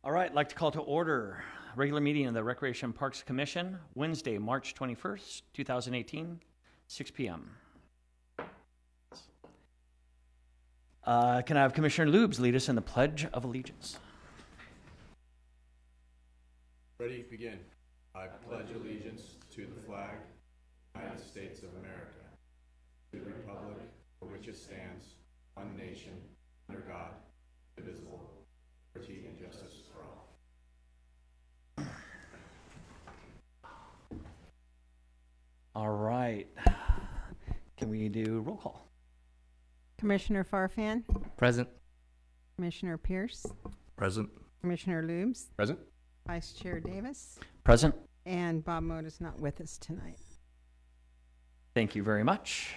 All right, I'd like to call to order regular meeting of the Recreation and Parks Commission, Wednesday, March 21st, 2018, 6 p.m. Can I have Commissioner Lubes lead us in the Pledge of Allegiance? Ready, begin. I pledge allegiance to the flag of the United States of America, to the republic for which it stands, one nation, under God, indivisible, with liberty and justice for all. All right. Can we do roll call? Commissioner Farfan, Present. Commissioner Pierce, Present. Commissioner Lubes, Present. Vice Chair Davis, Present. and Bob Mote is not with us tonight. Thank you very much.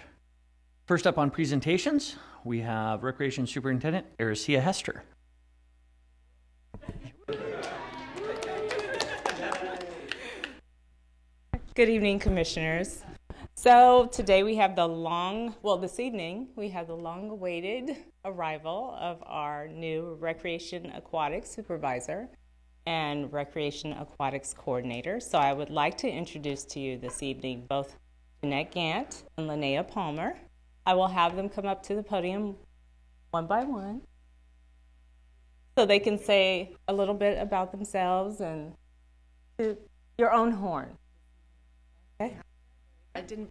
First up on presentations, we have Recreation Superintendent Ericia Hester. Good evening, Commissioners. So today we have this evening, we have the long-awaited arrival of our new Recreation Aquatics Supervisor and Recreation Aquatics Coordinator. So I would like to introduce to you this evening both Jeanette Gant and Linnea Palmer. I will have them come up to the podium one by one so they can say a little bit about themselves and to your own horn. Okay. I didn't.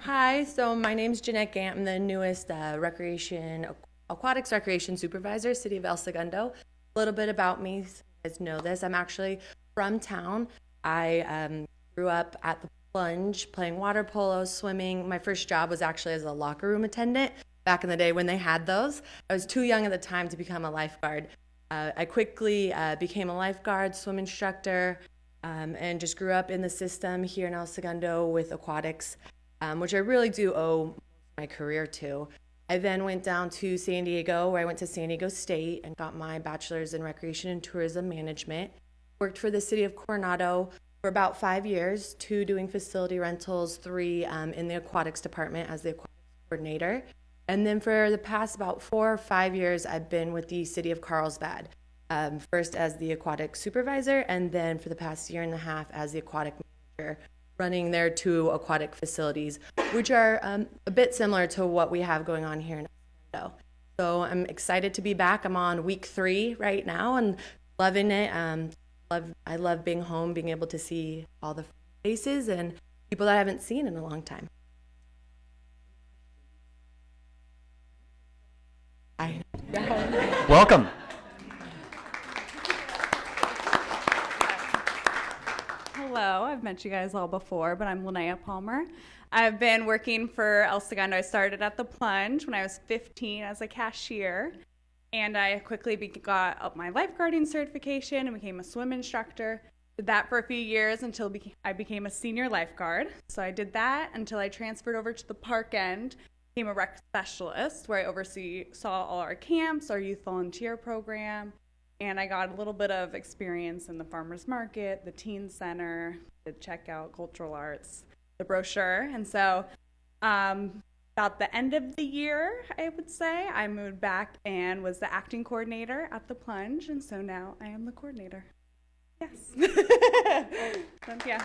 Hi, so my name's Jeanette Gant. I'm the newest Aquatics Recreation Supervisor, City of El Segundo. A little bit about me, so you guys know this. I'm actually from town. I grew up at the Plunge, playing water polo, swimming. My first job was actually as a locker room attendant back in the day when they had those. I was too young at the time to become a lifeguard. I quickly became a lifeguard, swim instructor, and just grew up in the system here in El Segundo with aquatics, which I really do owe my career to. I then went down to San Diego, where I went to San Diego State and got my bachelor's in recreation and tourism management. Worked for the city of Coronado for about 5 years, 2 doing facility rentals, 3 in the aquatics department as the aquatics coordinator. And then for the past about 4 or 5 years, I've been with the city of Carlsbad. First as the aquatic supervisor, and then for the past 1.5 years as the aquatic manager, running their 2 aquatic facilities, which are a bit similar to what we have going on here in Orlando. So I'm excited to be back. I'm on week 3 right now and loving it. I love being home, being able to see all the faces and people that I haven't seen in a long time. Welcome. Hello, I've met you guys all before, but I'm Linnea Palmer. I've been working for El Segundo. I started at the Plunge when I was 15 as a cashier, and I quickly got up my lifeguarding certification and became a swim instructor. Did that for a few years until I became a senior lifeguard. So I did that until I transferred over to the park end, became a rec specialist where I saw all our camps, our youth volunteer program, and I got a little bit of experience in the farmer's market, the teen center, the checkout, cultural arts, the brochure. And so about the end of the year, I would say, I moved back and was the acting coordinator at the Plunge. And so now I am the coordinator. Yes. Yeah. Thank you.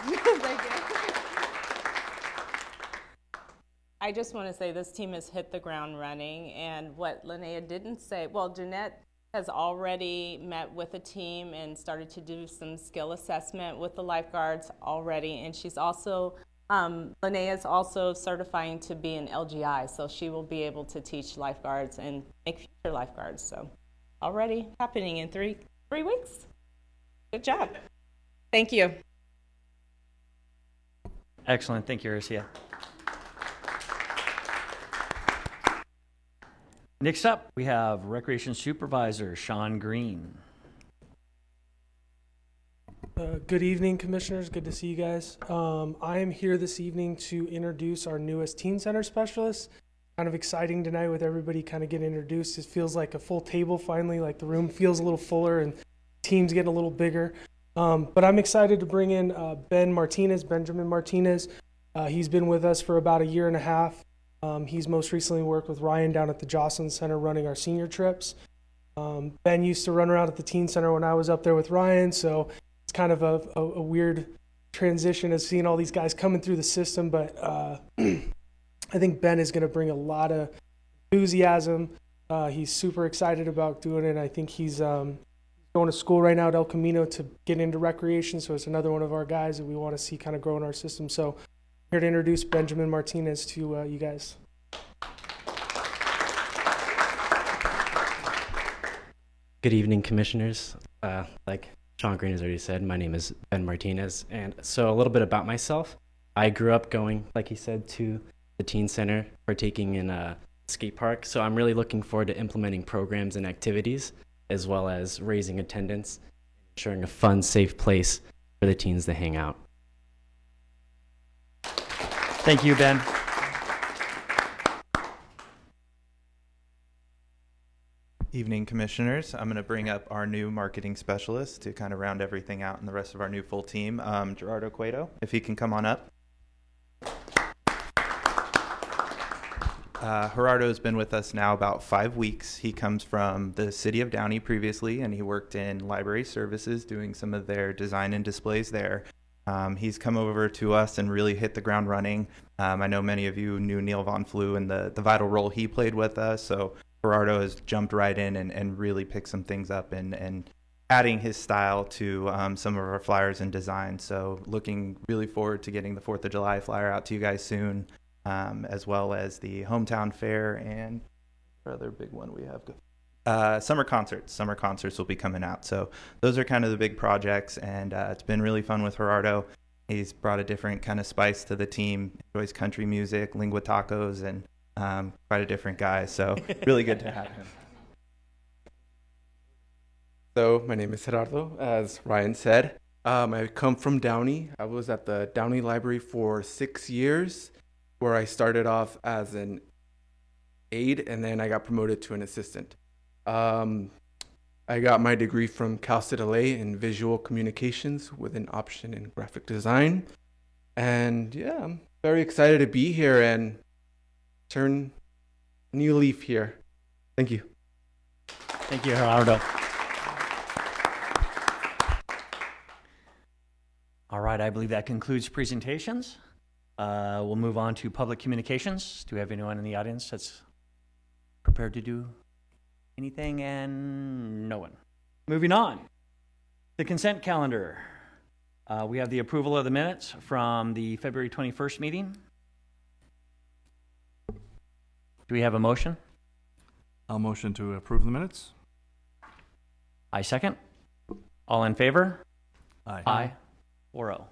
I just want to say this team has hit the ground running, and what Linnea didn't say, well, Jeanette has already met with a team and started to do some skill assessment with the lifeguards already, and she's also, Linnea is also certifying to be an LGI, so she will be able to teach lifeguards and make future lifeguards, so already happening in three weeks. Good job. Thank you. Excellent. Thank you, Ericia. Next up, we have Recreation Supervisor Sean Green. Good evening, Commissioners. Good to see you guys. I am here this evening to introduce our newest Teen Center Specialist. Kind of exciting tonight with everybody kind of getting introduced. It feels like a full table finally, like the room feels a little fuller and teams getting a little bigger. But I'm excited to bring in Benjamin Martinez. He's been with us for about 1.5 years. He's most recently worked with Ryan down at the Jocelyn Center running our senior trips. Ben used to run around at the teen center when I was up there with Ryan, so it's kind of a weird transition of seeing all these guys coming through the system. But I think Ben is going to bring a lot of enthusiasm. He's super excited about doing it. I think he's going to school right now at El Camino to get into recreation, so it's another one of our guys that we want to see kind of grow in our system. So I'm here to introduce Benjamin Martinez to you guys. Good evening, commissioners. Like Sean Green has already said, my name is Ben Martinez. And so a little bit about myself. I grew up going, like he said, to the teen center, partaking in a skate park. So I'm really looking forward to implementing programs and activities, as well as raising attendance, ensuring a fun, safe place for the teens to hang out. Thank you, Ben. Evening, commissioners. I'm going to bring up our new marketing specialist to kind of round everything out and the rest of our new full team. Gerardo Cueto, if he can come on up. Gerardo's been with us now about 5 weeks. He comes from the city of Downey previously, and he worked in library services doing some of their design and displays there. He's come over to us and really hit the ground running. I know many of you knew Neil Von Flew and the vital role he played with us, so Gerardo has jumped right in and really picked some things up and adding his style to some of our flyers and designs. So looking really forward to getting the 4th of July flyer out to you guys soon, as well as the hometown fair and our other big one we have. Summer concerts. Summer concerts will be coming out. So those are kind of the big projects, and it's been really fun with Gerardo. He's brought a different kind of spice to the team, enjoys country music, lingua tacos, and quite a different guy, so really good to have him. So my name is Gerardo, as Ryan said. I come from Downey. I was at the Downey Library for 6 years, where I started off as an aide, and then I got promoted to an assistant. I got my degree from Cal State LA in visual communications with an option in graphic design. And yeah, I'm very excited to be here and turn a new leaf here. Thank you. Thank you, Gerardo. All right, I believe that concludes presentations. We'll move on to public communications. Do we have anyone in the audience that's prepared to do anything? And no one. Moving on. The consent calendar. We have the approval of the minutes from the February 21st meeting. Do we have a motion? I'll motion to approve the minutes. I second. All in favor? Aye. Aye. 4-0.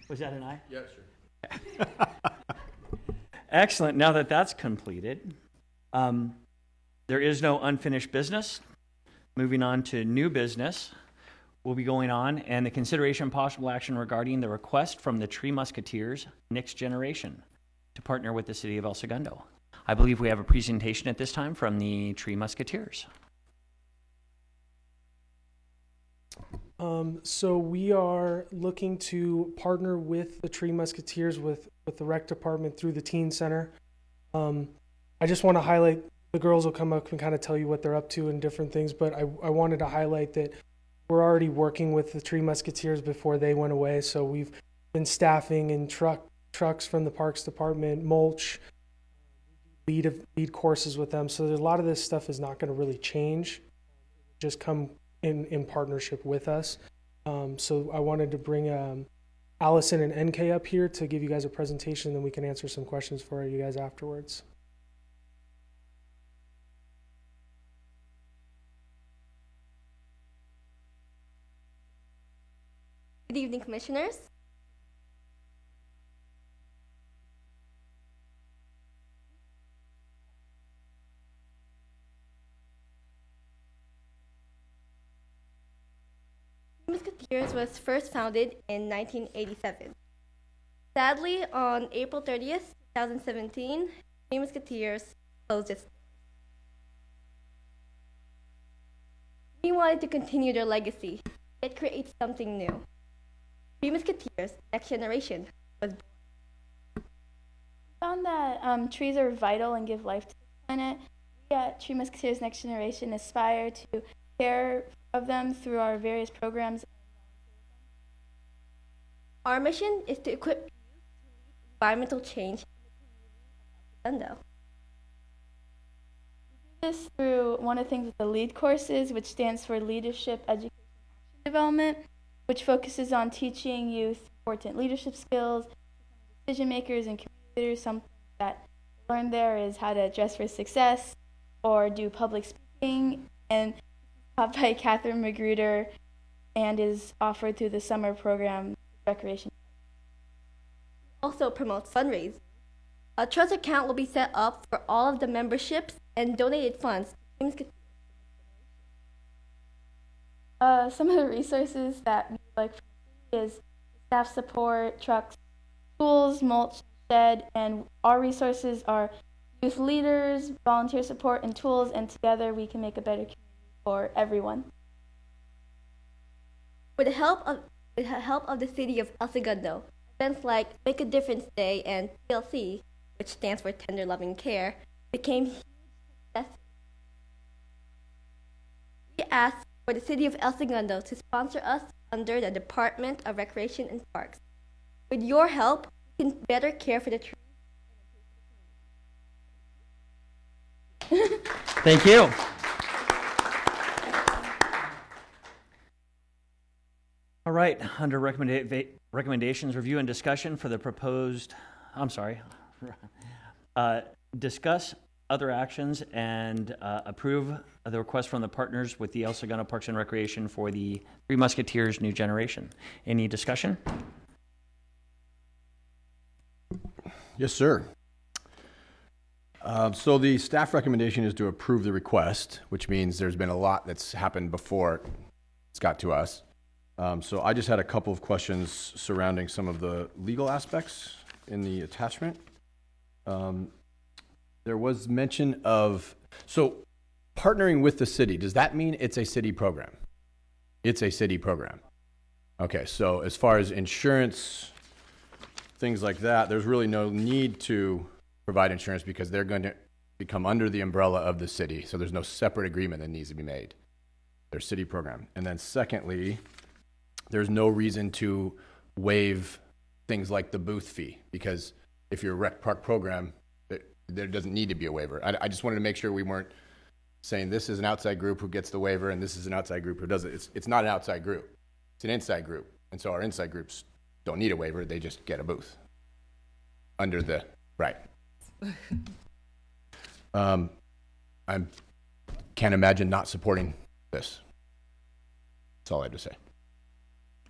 Was that an aye? Yeah, sure. Excellent. Now that that's completed, there is no unfinished business. Moving on to new business, we'll be going on, and the consideration and possible action regarding the request from the Tree Musketeers Next Generation to partner with the city of El Segundo. I believe we have a presentation at this time from the Tree Musketeers. So we are looking to partner with the Tree Musketeers with the rec department through the teen center. I just want to highlight, the girls will come up and kind of tell you what they're up to and different things, but I wanted to highlight that we're already working with the Tree Musketeers before they went away. So we've been staffing in trucks from the Parks Department, mulch, lead courses with them. So a lot of this stuff is not going to really change, just come in partnership with us. So I wanted to bring Allison and NK up here to give you guys a presentation, and then we can answer some questions for you guys afterwards. Good evening, commissioners. Musketeers was first founded in 1987. Sadly, on April 30th, 2017, Three Musketeers closed its doors. We wanted to continue their legacy, yet create something new. Three Musketeers Next Generation was born. We found that trees are vital and give life to the planet. at Tree Musketeers Next Generation aspire to care of them through our various programs. Our mission is to equip youth to lead environmental change in the community of El Segundo. We do this through one of the things with the LEAD courses, which stands for Leadership Education Action Development, which focuses on teaching youth important leadership skills, decision makers and community leaders. Something that we learned there is how to dress for success or do public speaking, and taught by Catherine Magruder and is offered through the summer program recreation. We also promote fundraising. A trust account will be set up for all of the memberships and donated funds to Tree Musketeers. Some of the resources that we like from the city is staff support, trucks, tools, mulch, shed, and our resources are youth leaders, volunteer support, and tools, and together we can make a better community for everyone. With the help of the city of El Segundo, events like Make a Difference Day and TLC, which stands for Tender Loving Care, became huge successes. We asked for the city of El Segundo to sponsor us under the Department of Recreation and Parks. With your help, we can better care for the trees. Thank you. All right, under recommendations, review and discussion for the proposed, discuss other actions and approve the request from the partners with the El Segundo Parks and Recreation for the Three Musketeers New Generation. Any discussion? Yes, sir. So the staff recommendation is to approve the request, which means there's been a lot that's happened before it's got to us. So I just had a couple of questions surrounding some of the legal aspects in the attachment. There was mention of, so partnering with the city, does that mean it's a city program? It's a city program. Okay, so as far as insurance, things like that, there's really no need to provide insurance because they're going to become under the umbrella of the city. So there's no separate agreement that needs to be made. Their city program. And then secondly, there's no reason to waive things like the booth fee because if you're a rec park program, there doesn't need to be a waiver. I just wanted to make sure we weren't saying this is an outside group who gets the waiver and this is an outside group who doesn't. It's not an outside group. It's an inside group. And so our inside groups don't need a waiver. They just get a booth under the, right. I can't imagine not supporting this. That's all I had to say.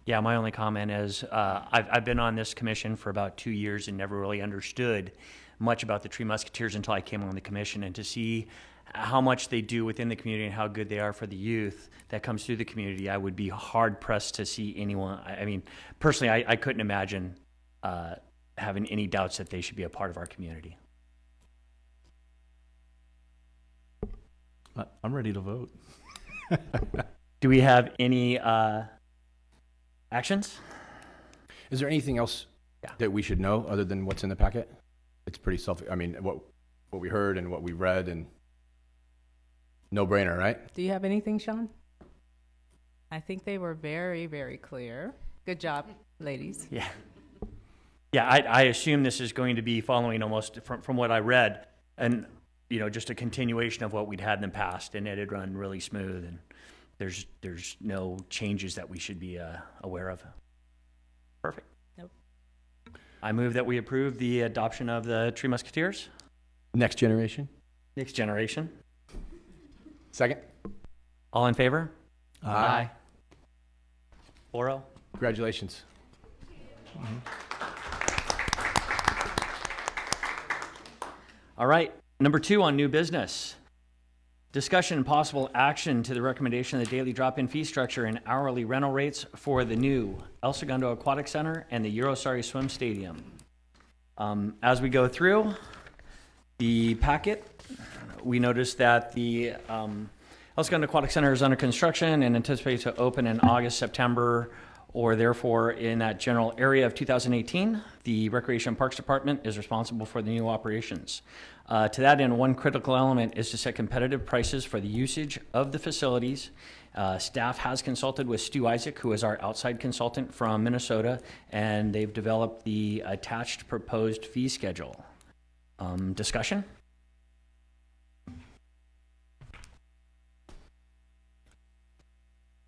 Yeah, my only comment is I've been on this commission for about 2 years and never really understood much about the Tree Musketeers until I came on the commission, and to see how much they do within the community and how good they are for the youth that comes through the community, I would be hard pressed to see anyone. I mean, personally, I couldn't imagine having any doubts that they should be a part of our community. I'm ready to vote. Do we have any actions? Is there anything else that we should know other than what's in the packet? It's pretty I mean, what we heard and what we read, and no brainer, right? Do you have anything, Sean? I think they were very, very clear. Good job, ladies. Yeah. Yeah, I assume this is going to be following almost from what I read, and you know, just a continuation of what we'd had in the past, and it had run really smooth, and there's no changes that we should be aware of. Perfect. Nope. I move that we approve the adoption of the Tree Musketeers. Next generation. Next generation. Second. All in favor? Aye. 4-0. Congratulations. All right. Number 2 on new business. Discussion and possible action to the recommendation of the daily drop-in fee structure and hourly rental rates for the new El Segundo Aquatic Center and the Eurosari Swim Stadium. As we go through the packet, we noticed that the El Segundo Aquatic Center is under construction and anticipated to open in August, September, or therefore in that general area of 2018, the Recreation and Parks Department is responsible for the new operations. To that end, one critical element is to set competitive prices for the usage of the facilities. Staff has consulted with Stu Isaac, who is our outside consultant from Minnesota, and they've developed the attached proposed fee schedule. Discussion?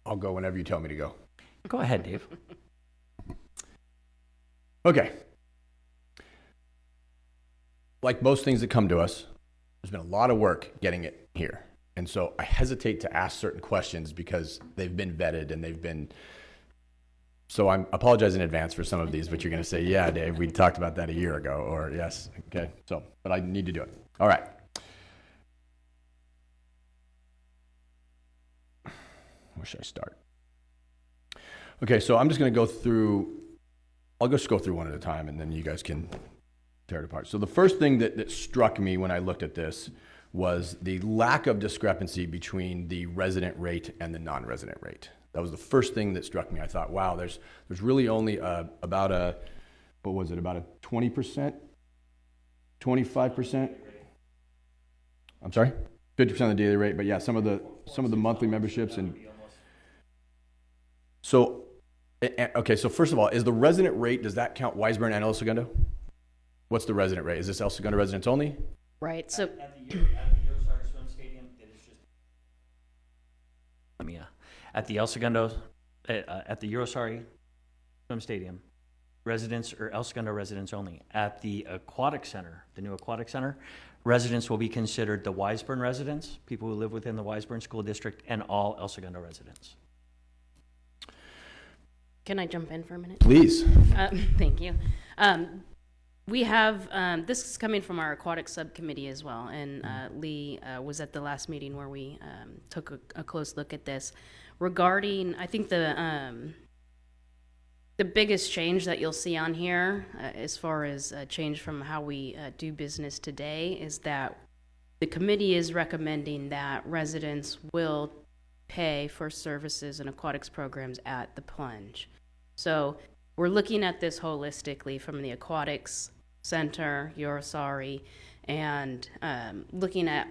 I'll go whenever you tell me to go. Go ahead, Dave. Okay. Like most things that come to us, there's been a lot of work getting it here. And so I hesitate to ask certain questions because they've been vetted and they've been, so I apologize in advance for some of these, but you're going to say, yeah, Dave, we talked about that a year ago, or yes. Okay. So, but I need to do it. All right. Where should I start? Okay. So I'm just going to go through, I'll just go through one at a time and then you guys can tear it apart. So the first thing that struck me when I looked at this was the lack of discrepancy between the resident rate and the non-resident rate. That was the first thing that struck me. I thought, wow, there's really only about a, what was it, about a 20%, 25%? I'm sorry? 50% of the daily rate, but yeah, some of the monthly memberships. And so, okay, so first of all, is the resident rate, does that count Weisburn and El Segundo? What's the resident rate? Is this El Segundo residents only? Right. So at the Eurostar Swim Stadium, it is just. At the El Segundo, at the Eurostar Swim Stadium, residents or El Segundo residents only. At the Aquatic Center, the new Aquatic Center, residents will be considered the Weisburn residents, people who live within the Weisburn School District, and all El Segundo residents. can I jump in for a minute? Please. Thank you. We have, this is coming from our aquatic subcommittee as well, and Lee was at the last meeting where we took a close look at this. Regarding, I think the biggest change that you'll see on here, as far as change from how we do business today, is that the committee is recommending that residents will pay for services and aquatics programs at the plunge. So we're looking at this holistically from the aquatics center, Eurosari, and looking at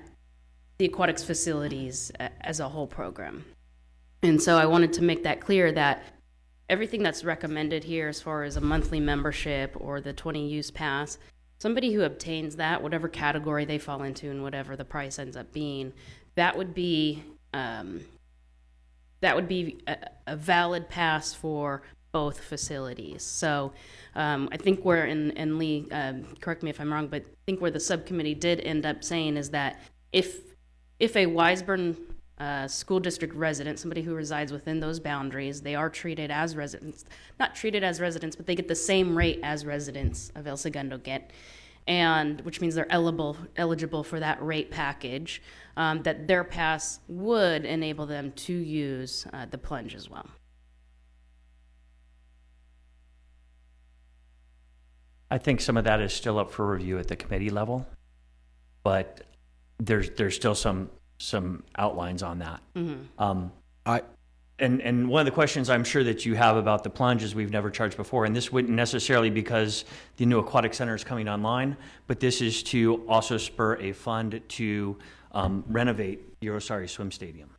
the aquatics facilities as a whole program. And so I wanted to make that clear that everything that's recommended here as far as a monthly membership or the 20 use pass, somebody who obtains that, whatever category they fall into and whatever the price ends up being, that would be a valid pass for both facilities. So I think where, and Lee, correct me if I'm wrong, but I think where the subcommittee did end up saying is that if a Weisburn school district resident, somebody who resides within those boundaries, they are treated as residents, not treated as residents, but they get the same rate as residents of El Segundo get, and which means they're eligible for that rate package, that their pass would enable them to use the plunge as well. I think some of that is still up for review at the committee level, but there's still some outlines on that. Mm-hmm. And one of the questions I'm sure that you have about the plunge is we've never charged before, and this wouldn't necessarily because the new aquatic center is coming online, but this is to also spur a fund to renovate Eurosari Swim Stadium.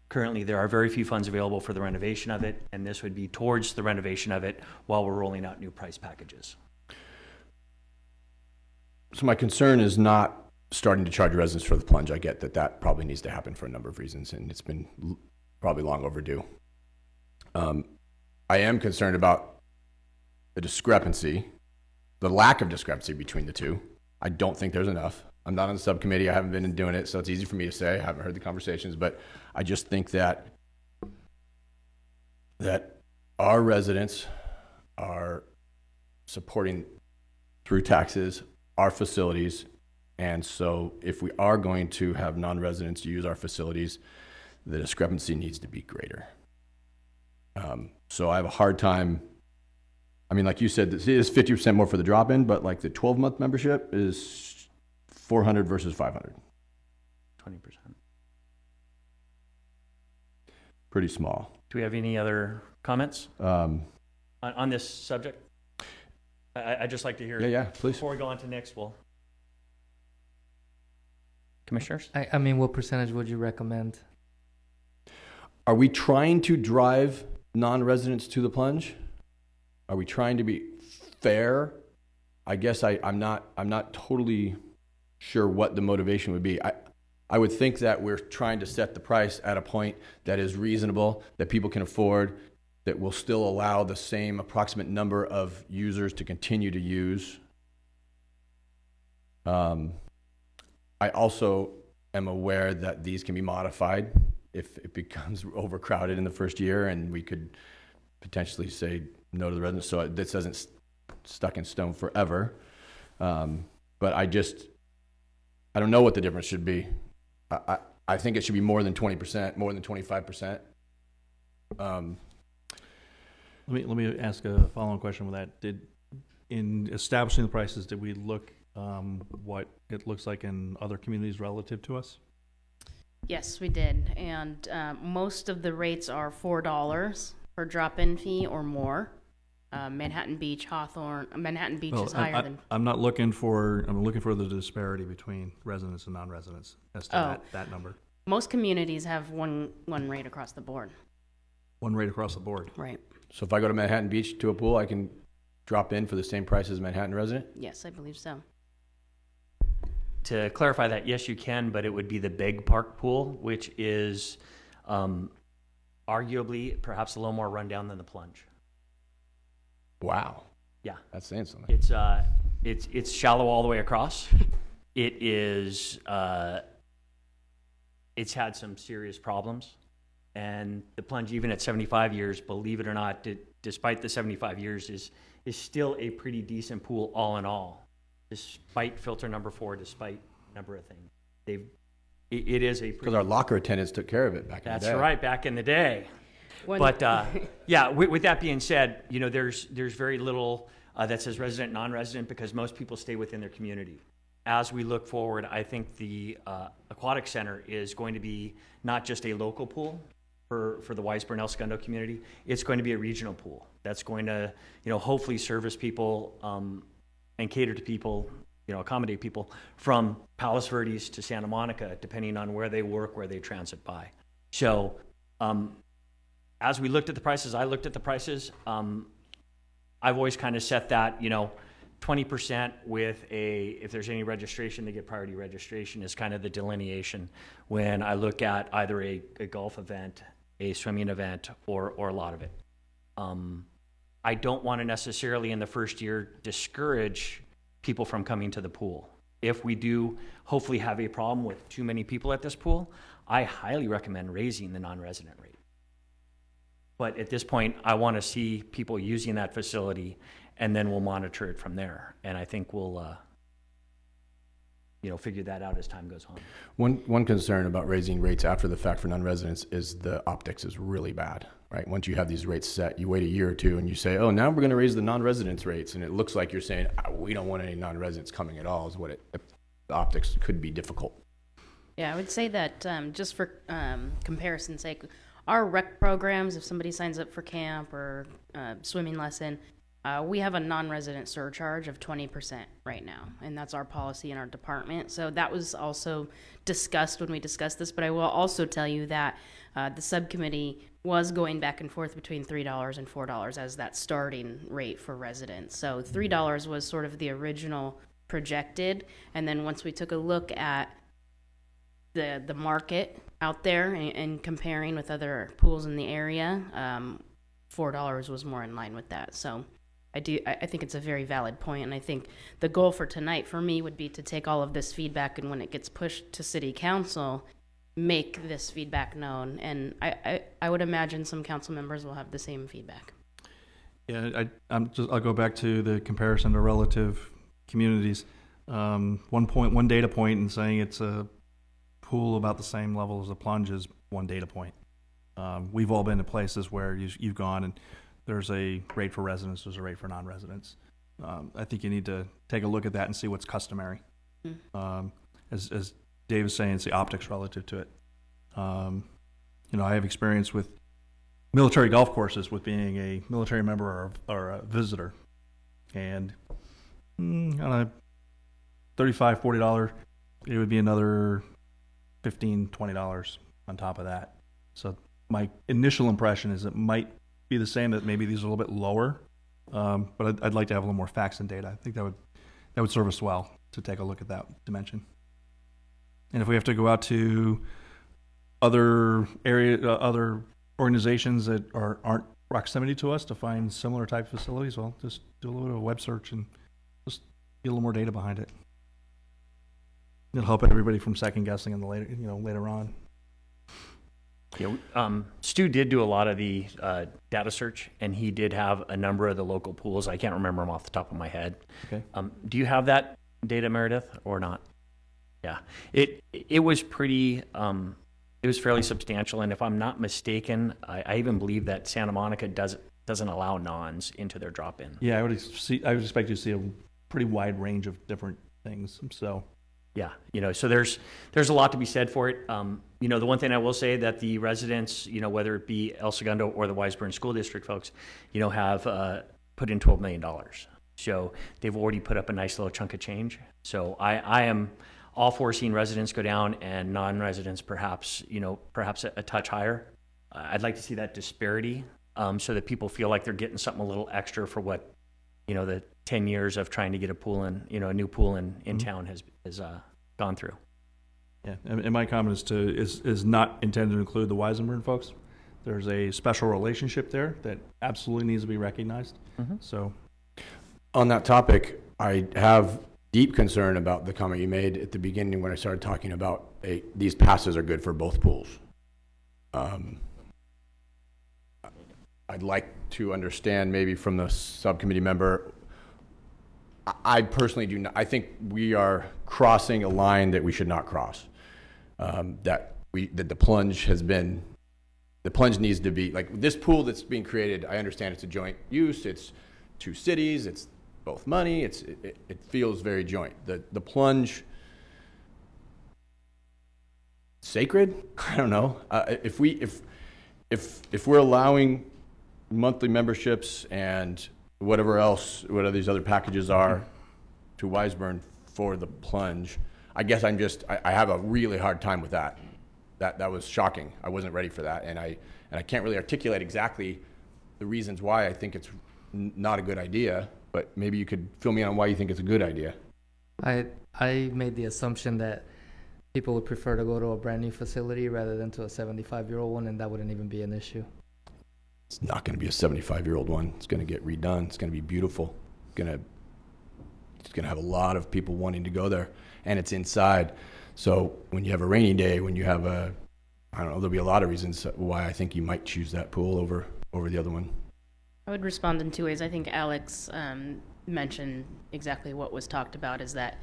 Currently, there are very few funds available for the renovation of it, and this would be towards the renovation of it while we're rolling out new price packages. So my concern is not starting to charge residents for the plunge. I get that probably needs to happen for a number of reasons, and it's been probably long overdue. I am concerned about the discrepancy, the lack of discrepancy between the two. I don't think there's enough. I'm not on the subcommittee. I haven't been doing it, so it's easy for me to say. I haven't heard the conversations, but I just think that our residents are supporting through taxes our facilities. And so if we are going to have non-residents use our facilities, the discrepancy needs to be greater. So I have a hard time. I mean, like you said, it is 50% more for the drop-in, but like the 12-month membership is $400 versus $500. 20%. Pretty small. Do we have any other comments Um, on this subject? I'd just like to hear. Yeah, please. Before we go on to next, commissioners? I mean, what percentage would you recommend? Are we trying to drive non-residents to the plunge? Are we trying to be fair? I guess I'm not totally sure what the motivation would be. I would think that we're trying to set the price at a point that is reasonable, that people can afford, that will still allow the same approximate number of users to continue to use. I also am aware that these can be modified if it becomes overcrowded in the first year, and we could potentially say no to the residents, so this isn't stuck in stone forever. But I don't know what the difference should be. I think it should be more than 20%, more than 25%. Let me ask a follow-on question with that. In establishing the prices, did we look what it looks like in other communities relative to us? Yes, we did. And most of the rates are $4 per drop-in fee or more. Manhattan Beach, Hawthorne, Manhattan Beach is higher than. I'm looking for the disparity between residents and non-residents as to that number. Most communities have one rate across the board. One rate across the board. Right. So if I go to Manhattan Beach to a pool, I can drop in for the same price as a Manhattan resident? Yes, I believe so. To clarify that, yes, you can, but it would be the Big Park pool, which is arguably perhaps a little more rundown than the plunge. Wow. Yeah. That's saying something. It's shallow all the way across. It is, it's had some serious problems. And the plunge, even at 75 years, believe it or not, despite the 75 years, is still a pretty decent pool all in all, despite filter number 4, despite a number of things. It is a because our locker attendants took care of it back in the day. That's right, back in the day. But yeah, with that being said, there's very little that says resident, non-resident, because most people stay within their community. As we look forward, I think the Aquatic Center is going to be not just a local pool for the Weisburn El Segundo community. It's going to be a regional pool that's going to hopefully service people and cater to people, accommodate people from Palos Verdes to Santa Monica, depending on where they work, where they transit by. So as we looked at the prices, I looked at the prices. I've always kind of set that, 20% with if there's any registration, they get priority registration is kind of the delineation when I look at either a golf event, a swimming event, or a lot of it. I don't want to necessarily in the first year discourage people from coming to the pool. If we do hopefully have a problem with too many people at this pool, I highly recommend raising the non-resident rate. But at this point, I want to see people using that facility, and then we'll monitor it from there. And I think we'll, figure that out as time goes on. One concern about raising rates after the fact for non-residents is the optics is really bad, right? Once you have these rates set, you wait a year or two and you say, oh, now we're going to raise the non-residents rates. And it looks like you're saying, we don't want any non-residents coming at all, is what the optics could be difficult. Yeah, I would say that just for comparison's sake, our rec programs, if somebody signs up for camp or swimming lesson, we have a non-resident surcharge of 20% right now, and that's our policy in our department. So that was also discussed when we discussed this, but I will also tell you that the subcommittee was going back and forth between $3 and $4 as that starting rate for residents. So $3 was sort of the original projected, and then once we took a look at the market out there and comparing with other pools in the area, $4 was more in line with that. So I think it's a very valid point, and I think the goal for tonight for me would be to take all of this feedback, and when it gets pushed to city council, make this feedback known. And I would imagine some council members will have the same feedback. Yeah, I'll go back to the comparison to relative communities. One data point in saying it's a pool about the same level as the plunge is one data point. We've all been to places where you've gone and there's a rate for residents, there's a rate for non-residents. I think you need to take a look at that and see what's customary. As Dave is saying, it's the optics relative to it. I have experience with military golf courses with being a military member or a visitor. And on a $35, $40, it would be another $15, $20 on top of that. So my initial impression is it might be the same, that maybe these are a little bit lower. But I'd like to have a little more facts and data. I think that would serve us well to take a look at that dimension. And if we have to go out to other other organizations that aren't proximity to us to find similar type facilities, well, just do a little bit of a web search and just get a little more data behind it. It'll help everybody from second guessing in the later on. Stu did do a lot of the data search, and he did have a number of the local pools. I can't remember them off the top of my head. Okay. Do you have that data, Meredith, or not? Yeah. It was pretty. It was fairly substantial, and if I'm not mistaken, I even believe that Santa Monica doesn't allow non-s into their drop-in. Yeah, I would expect you to see a pretty wide range of different things. So. Yeah, so there's a lot to be said for it. The one thing I will say that the residents, whether it be El Segundo or the Wiseburn School District folks, have put in $12 million. So they've already put up a nice little chunk of change. So I am all for seeing residents go down and non-residents perhaps a touch higher. I'd like to see that disparity so that people feel like they're getting something a little extra for what, the 10 years of trying to get a pool in, a new pool in town has gone through. Yeah, and my comment is not intended to include the Wiseburn folks. There's a special relationship there that absolutely needs to be recognized. Mm-hmm. So, on that topic, I have deep concern about the comment you made at the beginning when I started talking about these passes are good for both pools. I'd like to understand maybe from the subcommittee member. I personally do not. I think we are crossing a line that we should not cross. That the plunge needs to be like this pool that's being created. I understand it's a joint use. It's two cities. It's both money. It feels very joint. The plunge sacred. I don't know. If we're allowing monthly memberships and whatever these other packages are to Wiseburn for the plunge, I guess I have a really hard time with that. That was shocking. I wasn't ready for that, and I can't really articulate exactly the reasons why I think it's not a good idea, but maybe you could fill me in on why you think it's a good idea. I made the assumption that people would prefer to go to a brand new facility rather than to a 75-year-old one, and that wouldn't even be an issue. It's not going to be a 75-year-old one. It's going to get redone. It's going to be beautiful. It's going to have a lot of people wanting to go there, and it's inside. So when you have a rainy day, when you have there'll be a lot of reasons why I think you might choose that pool over the other one. I would respond in two ways. I think Alex mentioned exactly what was talked about, is that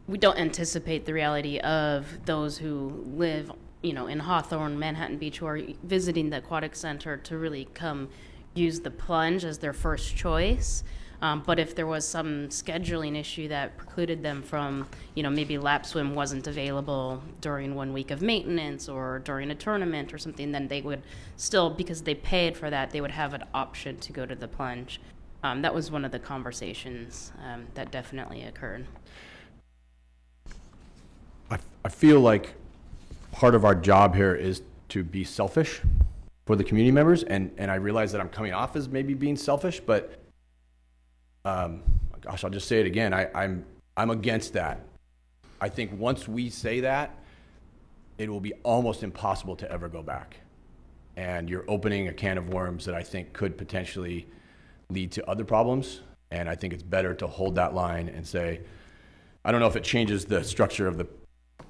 we don't anticipate the reality of those who live in Hawthorne, Manhattan Beach, who are visiting the aquatic center to really come use the plunge as their first choice. But if there was some scheduling issue that precluded them from, maybe lap swim wasn't available during 1 week of maintenance or during a tournament or something, then they would still, because they paid for that, they would have an option to go to the plunge. That was one of the conversations that definitely occurred. I feel like part of our job here is to be selfish for the community members, and I realize that I'm coming off as maybe being selfish, but gosh, I'll just say it again. I'm against that. I think once we say that, it will be almost impossible to ever go back. And you're opening a can of worms that I think could potentially lead to other problems. And I think it's better to hold that line and say, I don't know if it changes the structure of the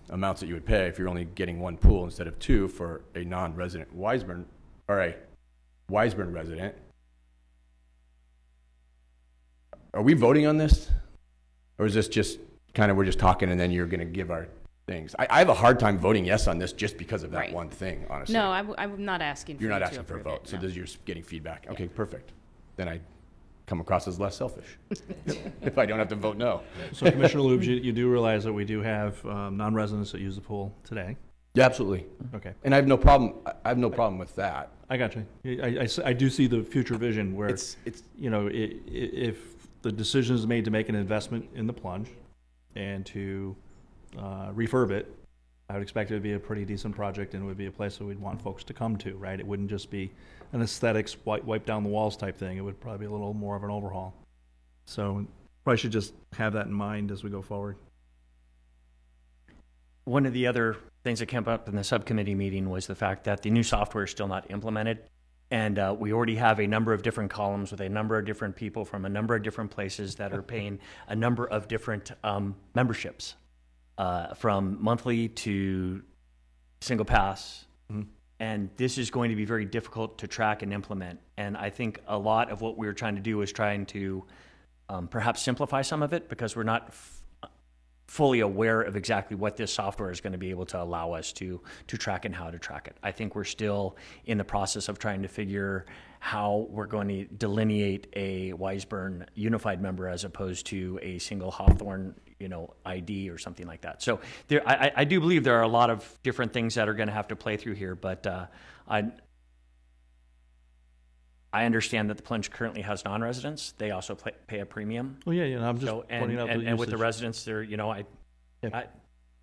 amounts that you would pay if you're only getting one pool instead of two for a non-resident Wiseburn or a Wiseburn resident. Are we voting on this? Or is this just kind of, we're just talking and then you're going to give our things? I have a hard time voting yes on this just because of that one thing, honestly. No, I'm not asking for You're not you asking for a vote, it, so no. you're getting feedback. Okay, perfect. Then I come across as less selfish if I don't have to vote no. So Commissioner Lubes, you do realize that we do have non-residents that use the pool today. Yeah, absolutely. Okay. And I have no problem. I have no problem with that. I got you. I do see the future vision where It's you know, if the decision is made to make an investment in the plunge and to refurb it, I would expect it would be a pretty decent project, and it would be a place that we'd want folks to come to, right? It wouldn't just be an aesthetics wipe down the walls type thing. It would probably be a little more of an overhaul. So probably should just have that in mind as we go forward. One of the other things that came up in the subcommittee meeting was the fact that the new software is still not implemented. And we already have a number of different columns with a number of different people from a number of different places that are paying a number of different memberships, from monthly to single pass. Mm-hmm. And this is going to be very difficult to track and implement. And I think a lot of what we were trying to do was trying to perhaps simplify some of it, because we're not fully aware of exactly what this software is going to be able to allow us to track and how to track it. I think we're still in the process of trying to figure how we're going to delineate a Wiseburn unified member as opposed to a single Hawthorne, ID or something like that. So I do believe there are a lot of different things that are going to have to play through here, but I understand that the plunge currently has non-residents. They also pay a premium. Oh yeah. I'm just pointing out the and with the usage. residents, they're,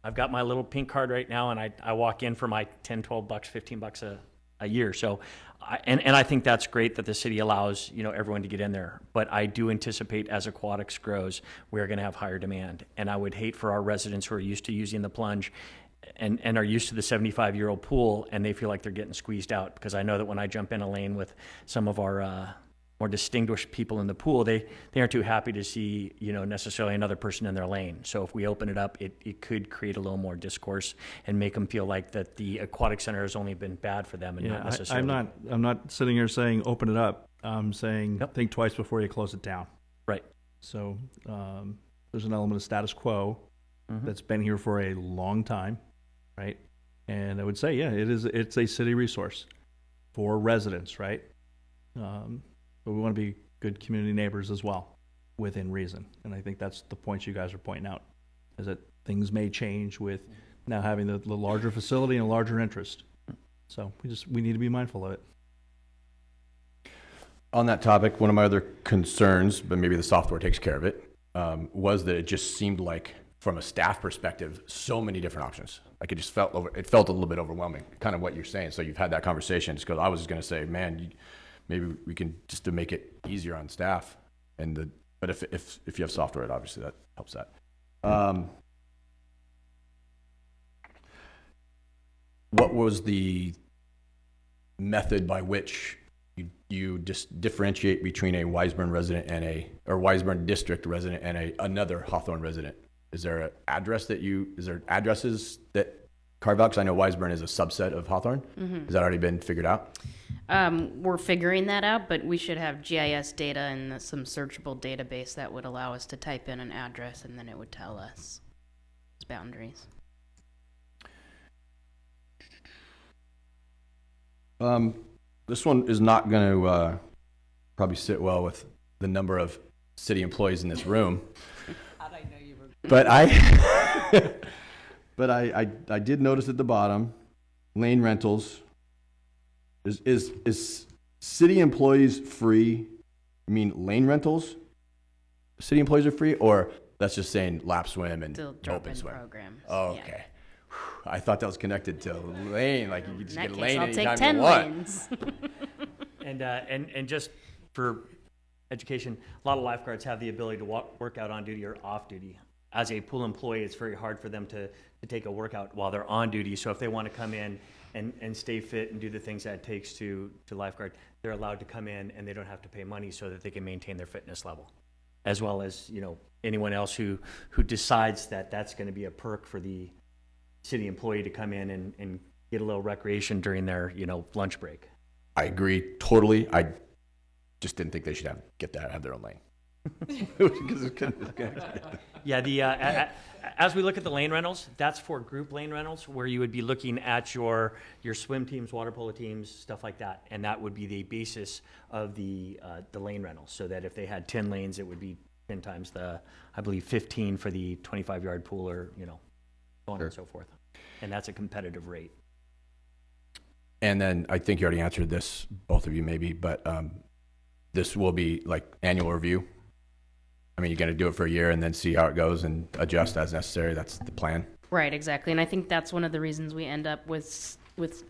I've got my little pink card right now, and I walk in for my $10, $12, $15 a year. So, I think that's great that the city allows everyone to get in there. But I do anticipate as aquatics grows, we're going to have higher demand, and I would hate for our residents who are used to using the plunge and are used to the 75-year-old pool, and they feel like they're getting squeezed out, because I know that when I jump in a lane with some of our more distinguished people in the pool, they aren't too happy to see necessarily another person in their lane. So if we open it up, it could create a little more discourse and make them feel like that the aquatic center has only been bad for them and not necessarily. I'm not sitting here saying open it up. I'm saying think twice before you close it down. Right. So there's an element of status quo that's been here for a long time. Right. And I would say, it's a city resource for residents, right? But we want to be good community neighbors as well, within reason. And I think that's the point you guys are pointing out, is that things may change with now having the larger facility and a larger interest. So we need to be mindful of it. On that topic, one of my other concerns, but maybe the software takes care of it, was that it just seemed like, from a staff perspective, so many different options. Like it just felt a little bit overwhelming, kind of what you're saying. So you've had that conversation. Just because I was just going to say, man, maybe we can just to make it easier on staff. But if you have software, obviously that helps that. What was the method by which you just differentiate between a Wiseburn resident or Wiseburn district resident and another Hawthorne resident? Is there addresses that carve out? Because I know Wiseburn is a subset of Hawthorne. Has that already been figured out? We're figuring that out, but we should have GIS data and some searchable database that would allow us to type in an address, and then it would tell us its boundaries. This one is not going to probably sit well with the number of city employees in this room. How'd I know you were? But I did notice at the bottom, lane rentals. Is city employees free? I mean, lane rentals? City employees are free, or that's just saying lap swim and open swim? Programs. Oh, okay. Whew, I thought that was connected to lane, like you could just get a lane I'll anytime take 10 you want. lanes. And just for education, a lot of lifeguards have the ability to work out on duty or off duty. As a pool employee, it's very hard for them to take a workout while they're on duty. So if they want to come in and stay fit and do the things that it takes to lifeguard, they're allowed to come in and they don't have to pay money so that they can maintain their fitness level, as well as anyone else who decides that that's going to be a perk for the city employee to come in and get a little recreation during their lunch break. I agree totally. I just didn't think they should have their own lane. Yeah, as we look at the lane rentals, that's for group lane rentals, where you would be looking at your swim teams, water polo teams, stuff like that, and that would be the basis of the lane rentals. So that if they had 10 lanes, it would be 10 times I believe 15 for the 25-yard pool, or so on and so forth. and that's a competitive rate. And then I think you already answered this, both of you maybe, but this will be like annual review. I mean, you're going to do it for a year and then see how it goes and adjust as necessary. That's the plan. Right, exactly. And I think that's one of the reasons we end up with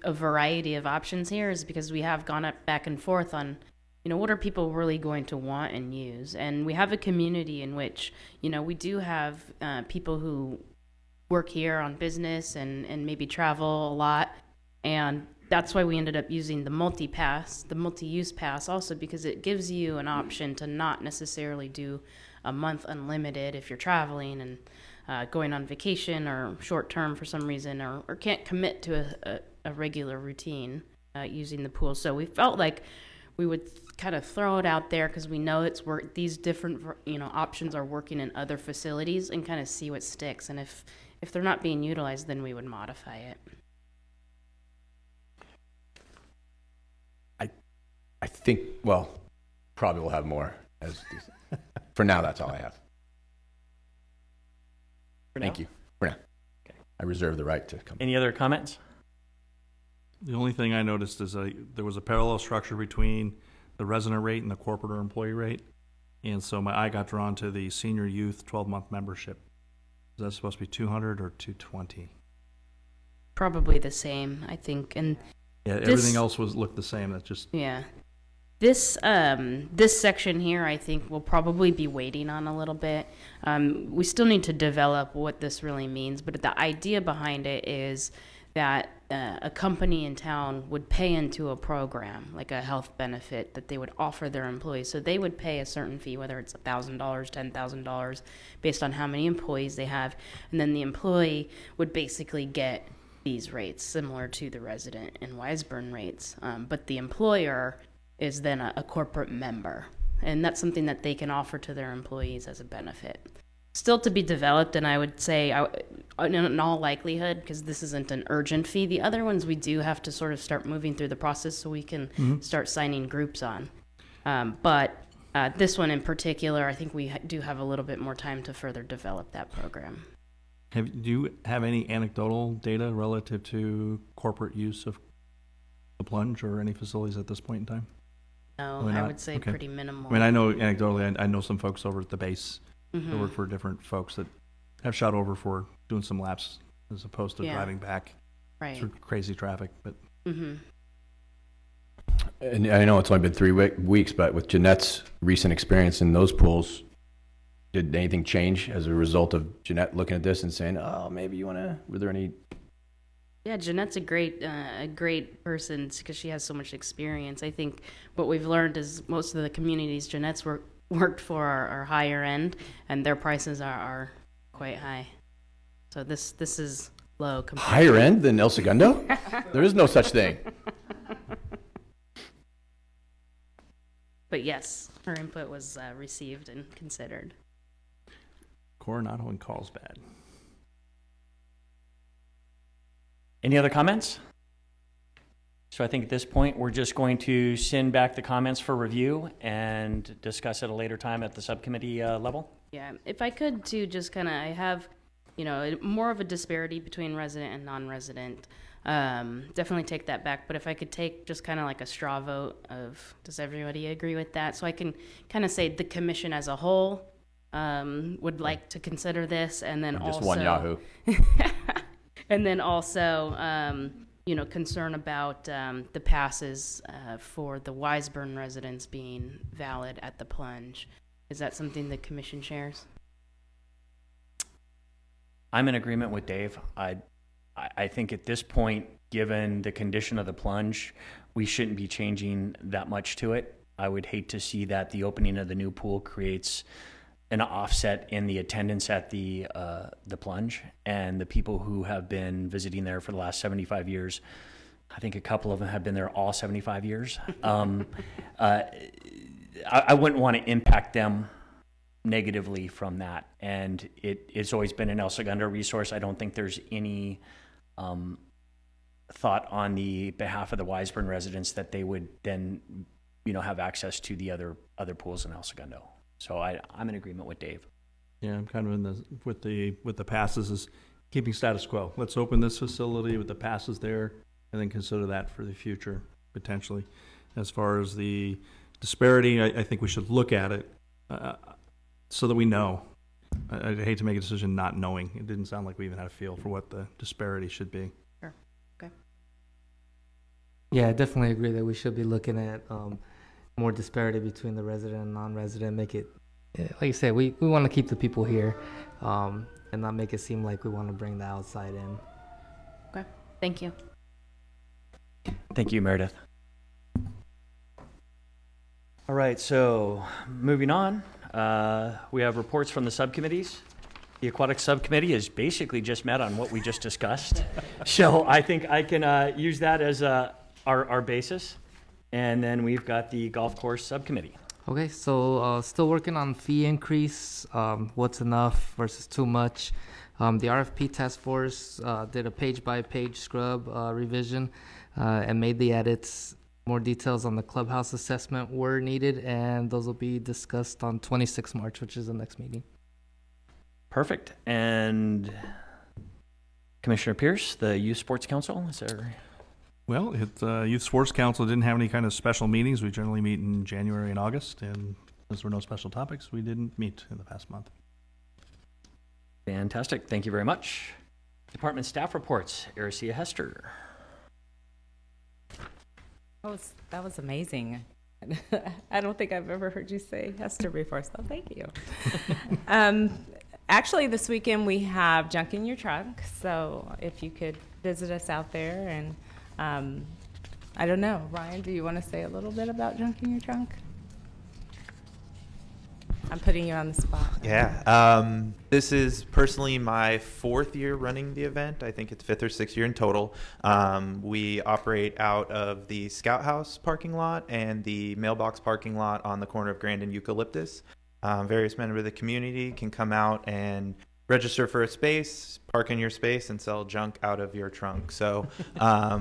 a variety of options here, is because we have gone up back and forth on, you know, what are people really going to want and use? And we have a community in which, you know, we do have people who work here on business and maybe travel a lot. And that's why we ended up using the multi-pass, the multi-use pass also, because it gives you an option to not necessarily do a month unlimited if you're traveling and going on vacation or short term for some reason, or can't commit to a regular routine using the pool. So we felt like we would kind of throw it out there because we know these different, you know, options are working in other facilities, and kind of see what sticks. And if they're not being utilized, then we would modify it. I think, well, probably we'll have more. For now, that's all I have. Thank you. For now. Okay. I reserve the right to come. Any other comments? The only thing I noticed is there was a parallel structure between the resident rate and the corporate or employee rate. And so my eye got drawn to the senior youth 12-month membership. Is that supposed to be 200 or 220? Probably the same, I think. And yeah, everything else looked the same. That's just, yeah. This section here, I think we'll probably be waiting on a little bit. We still need to develop what this really means, but the idea behind it is that a company in town would pay into a program, like a health benefit that they would offer their employees. So they would pay a certain fee, whether it's $1,000, $10,000, based on how many employees they have, and then the employee would basically get these rates similar to the resident and Wiseburn rates, but the employer is then a corporate member, and that's something that they can offer to their employees as a benefit. Still to be developed, and I would say, in all likelihood, because this isn't an urgent fee, the other ones we do have to sort of start moving through the process so we can start signing groups on. But this one in particular, I think we do have a little bit more time to further develop that program. do you have any anecdotal data relative to corporate use of the plunge or any facilities at this point in time? No, I would say pretty minimal. I mean, I know anecdotally, I know some folks over at the base that work for different folks that have shot over for doing some laps as opposed to driving back through crazy traffic. But and I know it's only been 3 weeks, but with Jeanette's recent experience in those pools, did anything change as a result of Jeanette looking at this and saying, "Oh, maybe you want to"? Were there any? Yeah, Jeanette's a great person because she has so much experience. I think what we've learned is most of the communities Jeanette's worked for are higher end, and their prices are quite high. So this is low. Higher end than El Segundo? There is no such thing. But yes, her input was received and considered. Coronado and Carlsbad. Any other comments? So I think at this point, we're just going to send back the comments for review and discuss at a later time at the subcommittee level. Yeah, if I could too, just kind of, I have, more of a disparity between resident and non-resident. Definitely take that back, but if I could take just kind of like a straw vote of, does everybody agree with that? So I can kind of say the commission as a whole would like to consider this, and then just also one Yahoo. And then also, concern about the passes for the Wiseburn residents being valid at the plunge. Is that something the commission shares? I'm in agreement with Dave. I think at this point, given the condition of the plunge, we shouldn't be changing that much to it. I would hate to see that the opening of the new pool creates an offset in the attendance at the plunge, and the people who have been visiting there for the last 75 years. I think a couple of them have been there all 75 years. I wouldn't want to impact them negatively from that. And it's always been an El Segundo resource. I don't think there's any thought on the behalf of the Wiseburn residents that they would then, have access to the other pools in El Segundo. So I'm in agreement with Dave. Yeah, I'm kind of with the passes is keeping status quo. Let's open this facility with the passes there, and then consider that for the future, potentially. As far as the disparity, I think we should look at it so that we know. I'd hate to make a decision not knowing. It didn't sound like we even had a feel for what the disparity should be. Sure. Okay. Yeah, I definitely agree that we should be looking at more disparity between the resident and non-resident. Make it, like you said, we want to keep the people here and not make it seem like we want to bring the outside in. Okay. Thank you. Thank you, Meredith. All right, so moving on, we have reports from the subcommittees. The aquatic subcommittee has basically just met on what we just discussed. So I think I can use that as our basis. And then we've got the golf course subcommittee. Okay, so still working on fee increase, what's enough versus too much. The RFP task force did a page-by-page scrub revision and made the edits. More details on the clubhouse assessment were needed, and those will be discussed on 26 March, which is the next meeting. Perfect. And Commissioner Pierce, the Youth Sports Council, is there? Well, Youth Sports Council didn't have any kind of special meetings. We generally meet in January and August, and since there were no special topics, we didn't meet in the past month. Fantastic. Thank you very much. Department staff reports. Ericia Hester. That was amazing. I don't think I've ever heard you say Hester before, so thank you. Actually, this weekend we have Junk in Your Trunk, so if you could visit us out there, and I don't know, Ryan, do you want to say a little bit about Junk in Your Trunk? I'm putting you on the spot. Yeah. This is personally my 4th year running the event. I think it's 5th or 6th year in total. We operate out of the Scout House parking lot and the mailbox parking lot on the corner of Grand and Eucalyptus. Various members of the community can come out and register for a space, park in your space, and sell junk out of your trunk. So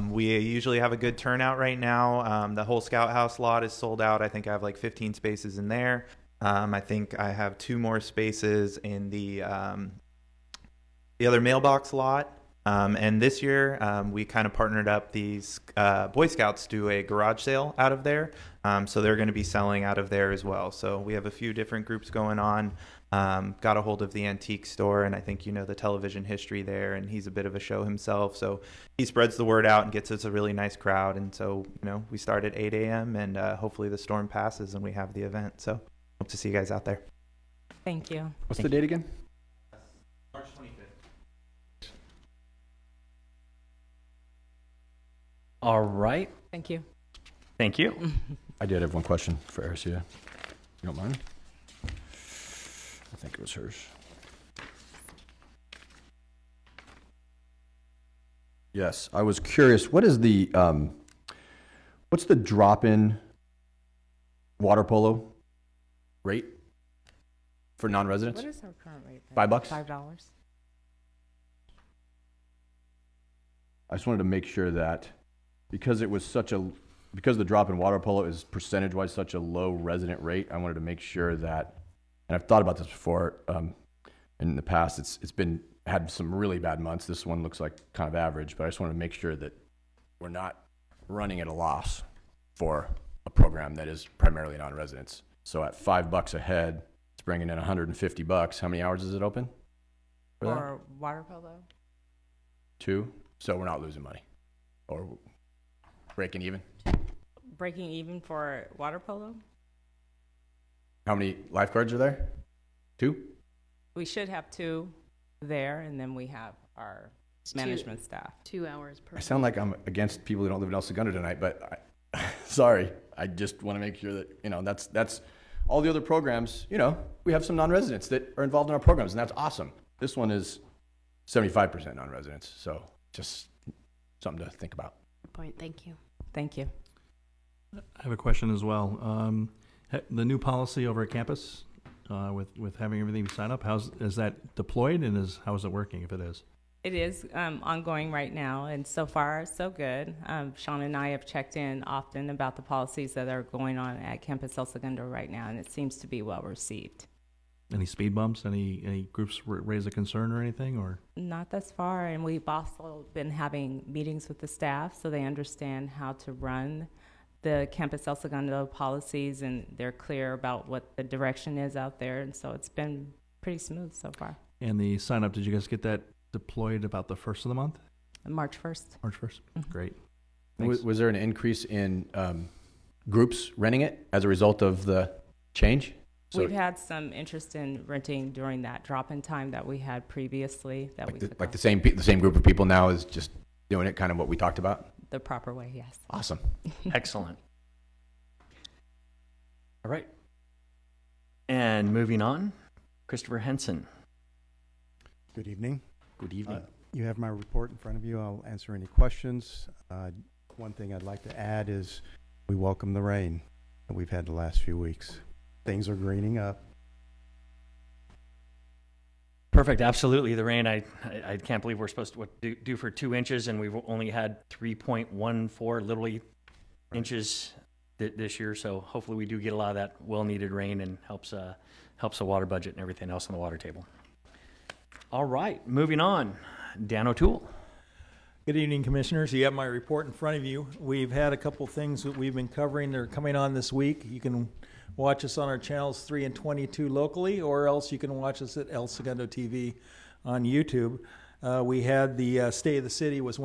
we usually have a good turnout right now. The whole Scout House lot is sold out. I think I have like 15 spaces in there. I think I have 2 more spaces in the other mailbox lot. And this year, we kind of partnered up these Boy Scouts do a garage sale out of there. So they're going to be selling out of there as well. So we have a few different groups going on. Got a hold of the antique store, and I think you know the television history there, and he's a bit of a show himself. So he spreads the word out and gets us a really nice crowd. And so, you know, we start at 8 a.m. and hopefully the storm passes and we have the event. So hope to see you guys out there. Thank you. What's the date again? March 25th. All right. Thank you. Thank you. I did have one question for Ericia. You don't mind? I think it was hers. Yes, I was curious. What is the what's the drop-in water polo rate for non-residents? What is our current rate? $5? $5. I just wanted to make sure that because it was because the drop in water polo is percentage-wise such a low resident rate, I wanted to make sure that, and I've thought about this before in the past, it's had some really bad months. This one looks like kind of average, but I just wanted to make sure that we're not running at a loss for a program that is primarily non-residents. So at $5 a head, it's bringing in $150. How many hours is it open? For water polo? 2. So we're not losing money or breaking even. Breaking even for water polo? How many lifeguards are there? 2? We should have 2 there, and then we have our management staff. 2 hours per. I sound like I'm against people who don't live in El Segundo tonight, but sorry. I just want to make sure that, you know, that's all the other programs, you know, we have some non-residents that are involved in our programs, and that's awesome. This one is 75% non-residents, so just something to think about. Good point. Thank you. Thank you. I have a question as well. The new policy over at campus with having everything sign up, is that deployed, and how is it working if it is? It is ongoing right now, and so far, so good. Sean and I have checked in often about the policies that are going on at Campus El Segundo right now, and it seems to be well received. Any speed bumps? Any groups raise a concern or anything? Or Not thus far, and we've also been having meetings with the staff so they understand how to run the Campus El Segundo policies, and they're clear about what the direction is out there, and so it's been pretty smooth so far. and the sign up, did you guys get that deployed about the first of the month? March 1st. March 1st. Great. Was there an increase in groups renting it as a result of the change? So We've had some interest in renting during that drop-in time that we had previously. That we took like off the same group of people now is just doing it kind of what we talked about? the proper way, yes. Awesome. Excellent. All right. And moving on, Christopher Henson. Good evening. Good evening. You have my report in front of you. I'll answer any questions. One thing I'd like to add is we welcome the rain that we've had the last few weeks. Things are greening up. Perfect. Absolutely. The rain, I can't believe we're supposed to do for 2 inches, and we've only had 3.14 literally inches this year. So hopefully we do get a lot of that well-needed rain and helps the water budget and everything else on the water table. All right. Moving on. Dan O'Toole. Good evening, Commissioners. You have my report in front of you. We've had a couple things that we've been covering. They're coming on this week. You can watch us on our channels 3 and 22 locally, or else you can watch us at El Segundo TV on YouTube. We had the State of the City was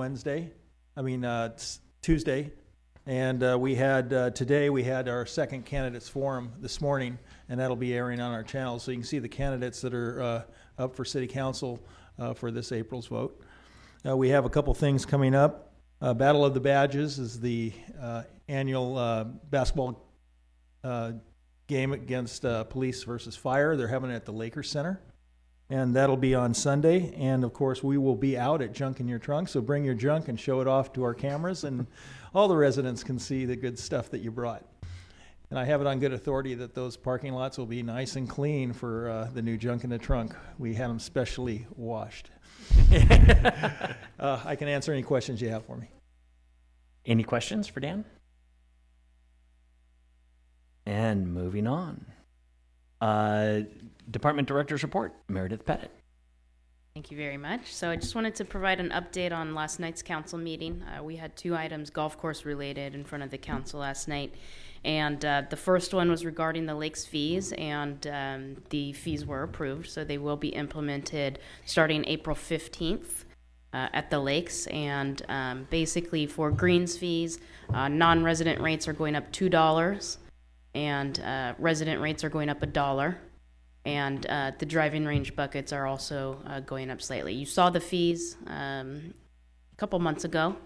Tuesday. And we had, today we had our second candidates forum this morning, and that'll be airing on our channel. So you can see the candidates that are up for City Council for this April's vote. We have a couple things coming up. Battle of the Badges is the annual basketball game against police versus fire. They're having it at the Lakers Center, and that'll be on Sunday. And of course, we will be out at Junk in Your Trunk, so bring your junk and show it off to our cameras, and all the residents can see the good stuff that you brought. And I have it on good authority that those parking lots will be nice and clean for the new Junk in the Trunk. We had them specially washed. I can answer any questions you have for me. Any questions for Dan? And moving on. Department Director's Report, Meredith Pettit. Thank you very much. So I just wanted to provide an update on last night's council meeting. We had 2 items golf course related in front of the council last night. And the first one was regarding the lake's fees, and the fees were approved. So they will be implemented starting April 15th at the lakes. And basically for greens fees, non-resident rates are going up $2, and resident rates are going up $1. And the driving range buckets are also going up slightly. You saw the fees a couple months ago,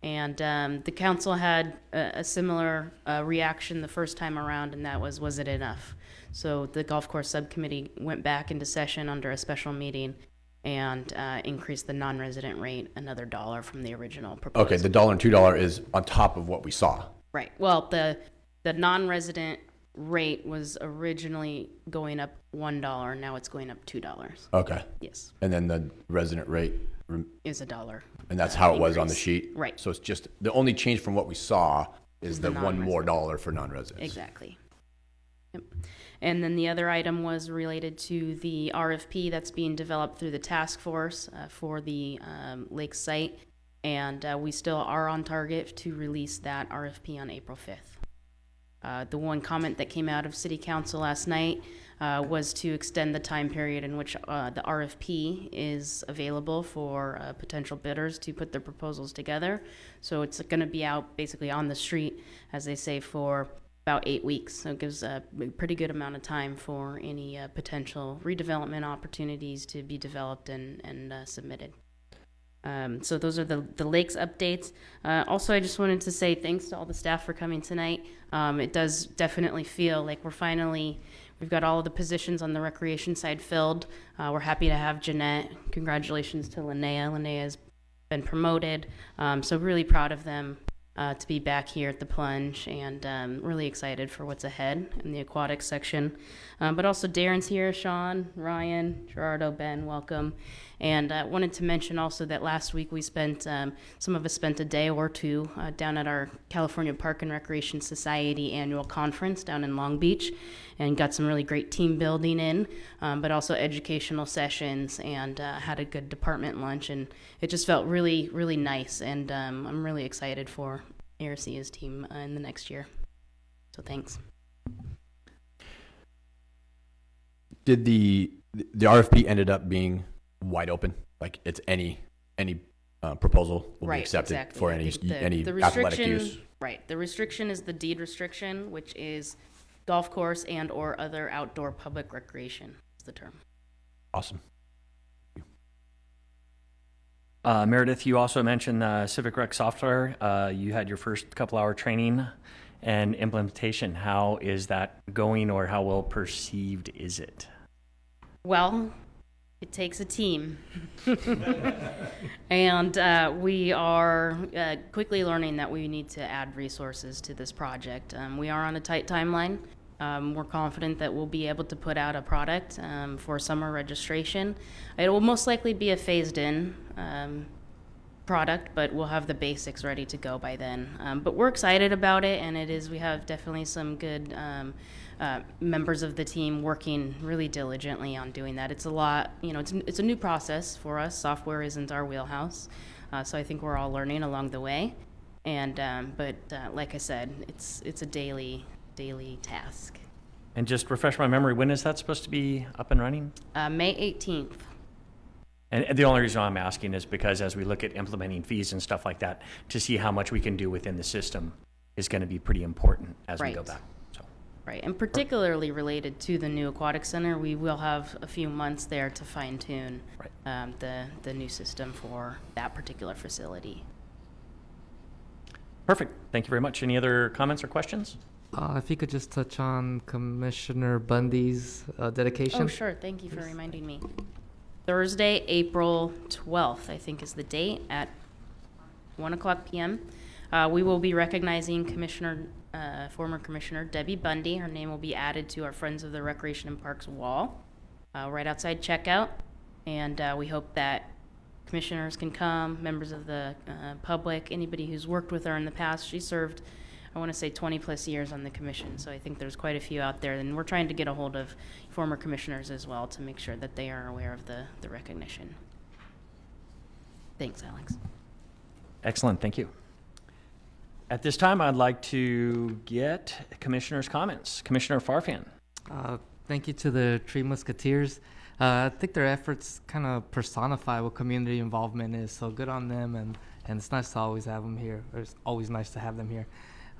and the council had a similar reaction the first time around, and that was it enough? So the golf course subcommittee went back into session under a special meeting and increased the non-resident rate another $1 from the original proposal. Okay, the $1 and $2 is on top of what we saw. Right. Well, the non-resident rate was originally going up $1. Now it's going up $2. Okay. Yes. And then the resident rate is $1. And that's how it was on the increase. sheet? Right. So it's just, the only change from what we saw is the $1 more non-resident. dollar for non-residents. Exactly. Yep. And then the other item was related to the RFP that's being developed through the task force for the lake site. And we still are on target to release that RFP on April 5th. The one comment that came out of City Council last night was to extend the time period in which the RFP is available for potential bidders to put their proposals together. So it's going to be out basically on the street, as they say, for about 8 weeks. So it gives a pretty good amount of time for any potential redevelopment opportunities to be developed and submitted. So those are the lakes updates. Also, I just wanted to say thanks to all the staff for coming tonight. It does definitely feel like we've got all of the positions on the recreation side filled. We're happy to have Jeanette. Congratulations to Linnea. Linnea has been promoted. So really proud of them to be back here at the Plunge, and really excited for what's ahead in the aquatics section. But also Darren's here, Sean, Ryan, Gerardo, Ben, welcome. And I wanted to mention also that last week we spent, some of us spent a day or two down at our California Park and Recreation Society annual conference down in Long Beach, and got some really great team building in, but also educational sessions, and had a good department lunch, and it just felt really, really nice, and I'm really excited for ARC's team in the next year. So thanks. Did the RFP ended up being wide open? Like it's any proposal will be accepted exactly. for any athletic use? Right. The restriction is the deed restriction, which is golf course and or other outdoor public recreation is the term. Awesome. Meredith, you also mentioned Civic Rec software. You had your first couple-hour training and implementation. How is that going, or how well perceived is it? Well, it takes a team. And we are quickly learning that we need to add resources to this project. We are on a tight timeline. We're confident that we'll be able to put out a product for summer registration. It will most likely be a phased-in product, but we'll have the basics ready to go by then. But we're excited about it, and we have definitely some good members of the team working really diligently on doing that. It's a lot, it's a new process for us. Software isn't our wheelhouse, so I think we're all learning along the way. And but like I said, it's a daily task. And just refresh my memory, when is that supposed to be up and running? May 18th. And the only reason I'm asking is because as we look at implementing fees and stuff like that, to see how much we can do within the system is going to be pretty important as we go back. So. Right, and particularly related to the new aquatic center, we will have a few months there to fine tune the new system for that particular facility. Perfect. Thank you very much. Any other comments or questions? If you could just touch on Commissioner Bundy's dedication. Oh, sure. Thank you for reminding me. Thursday, April 12th, I think is the date, at 1:00 p.m. We will be recognizing former Commissioner Debbie Bundy. Her name will be added to our Friends of the Recreation and Parks wall right outside checkout. And we hope that commissioners can come, members of the public, anybody who's worked with her in the past. She served, I want to say, 20 plus years on the commission, so I think there's quite a few out there, and we're trying to get a hold of former commissioners as well to make sure that they are aware of the recognition. Thanks, Alex. Excellent, thank you. At this time, I'd like to get commissioners' comments. Commissioner Farfan. Thank you to the Tree Musketeers. I think their efforts kind of personify what community involvement is, so good on them, and it's nice to always have them here. It's always nice to have them here.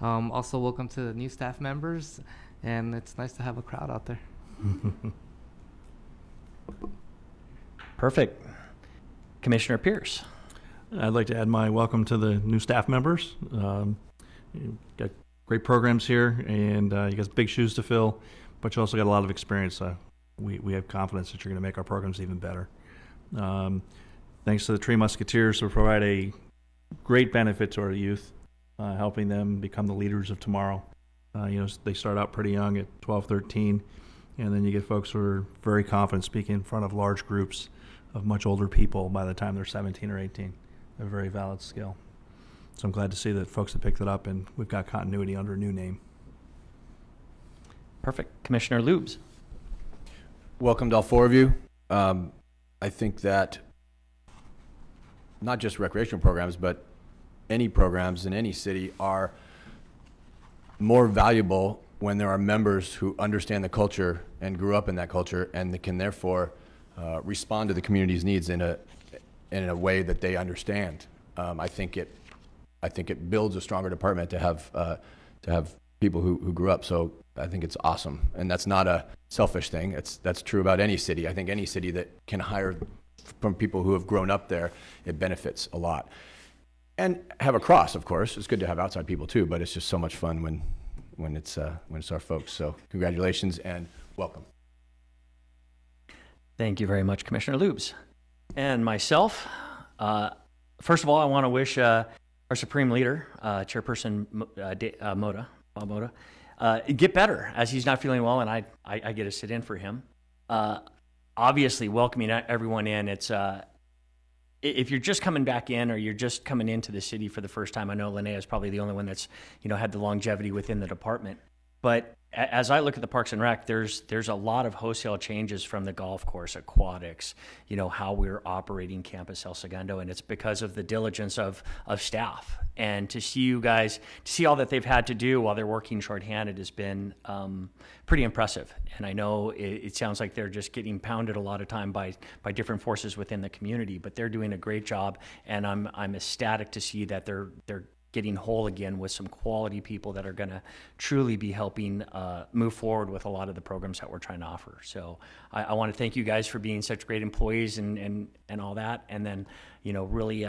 Also, welcome to the new staff members, and it's nice to have a crowd out there. Perfect. Commissioner Pierce. I'd like to add my welcome to the new staff members. You've got great programs here, and you got big shoes to fill, but you also got a lot of experience. We have confidence that you're going to make our programs even better. Thanks to the Tree Musketeers who provide a great benefit to our youth, helping them become the leaders of tomorrow. They start out pretty young at 12, 13, and then you get folks who are very confident speaking in front of large groups of much older people by the time they're 17 or 18. A very valid skill. So I'm glad to see that folks have picked it up, and we've got continuity under a new name. Perfect. Commissioner Lubes. Welcome to all four of you. I think that not just recreational programs, but any programs in any city are more valuable when there are members who understand the culture and grew up in that culture, and they can therefore respond to the community's needs in a way that they understand. I think it builds a stronger department to have people who grew up. So I think it's awesome, and that's not a selfish thing. That's true about any city. I think any city that can hire from people who have grown up there, it benefits a lot. And have a cross, of course. It's good to have outside people too, but it's just so much fun when it's our folks. So congratulations and welcome. Thank you very much, Commissioner Lubes. And myself, first of all, I want to wish our supreme leader, Chairperson Bob Moda, get better as he's not feeling well, and I get to sit in for him. Obviously, welcoming everyone in. It's if you're just coming back in, or you're just coming into the city for the first time. I know Linnea is probably the only one that's had the longevity within the department, but as I look at the Parks and Rec, there's a lot of wholesale changes from the golf course, aquatics, how we're operating Campus El Segundo, and it's because of the diligence of staff. And to see you guys, to see all that they've had to do while they're working shorthanded has been pretty impressive. And I know it sounds like they're just getting pounded a lot of time by different forces within the community, but they're doing a great job, and I'm ecstatic to see that they're getting whole again with some quality people that are going to truly be helping move forward with a lot of the programs that we're trying to offer. So I want to thank you guys for being such great employees and all that. And then, really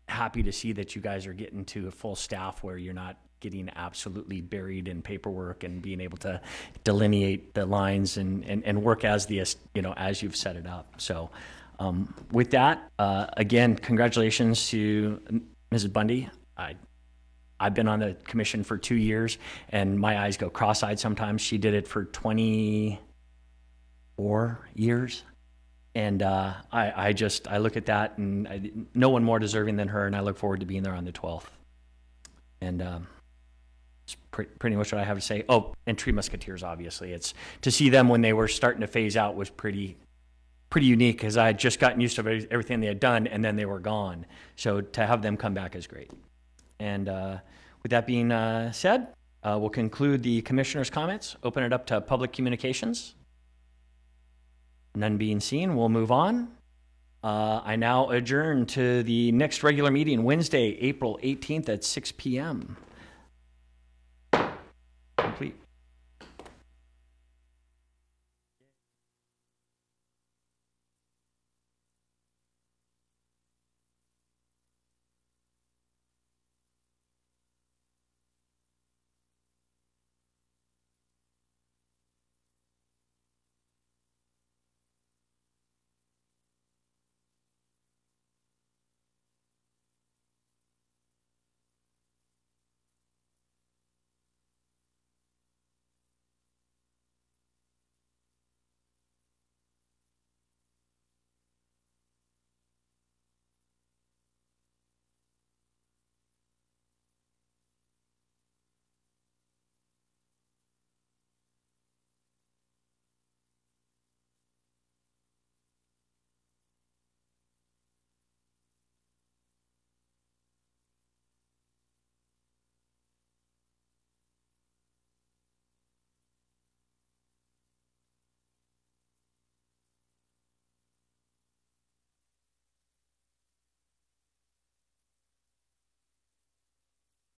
happy to see that you guys are getting to a full staff where you're not getting absolutely buried in paperwork and being able to delineate the lines and work as as you've set it up. So with that, again, congratulations to Mrs. Bundy. I've been on the commission for 2 years, and my eyes go cross-eyed sometimes. She did it for 24 years, and I look at that, and no one more deserving than her, and I look forward to being there on the 12th. And it's pretty much what I have to say. Oh, and Tree Musketeers, obviously. It's to see them when they were starting to phase out was pretty unique, because I had just gotten used to everything they had done, and then they were gone. So to have them come back is great. And with that being said, we'll conclude the commissioner's comments, open it up to public communications. None being seen, we'll move on. I now adjourn to the next regular meeting, Wednesday, April 18th at 6 p.m.